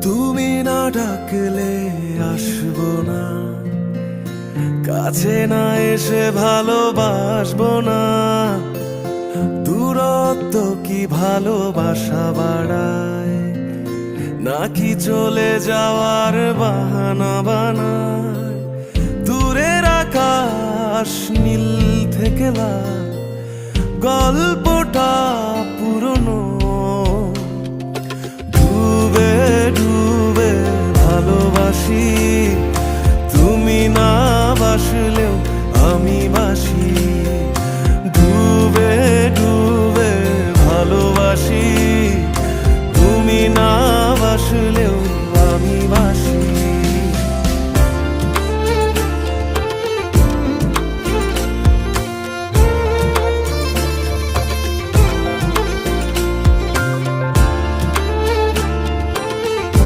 তুমি না ডাকলে আসবো না, কাছে না এসে ভালোবাসবো না। দূরত্ব কি ভালোবাসা বাড়ায়, নাকি চলে যাওয়ার বাহানা বানায়? দূরের আকাশ নীল থেকে লাল, গল্পটা পুরনো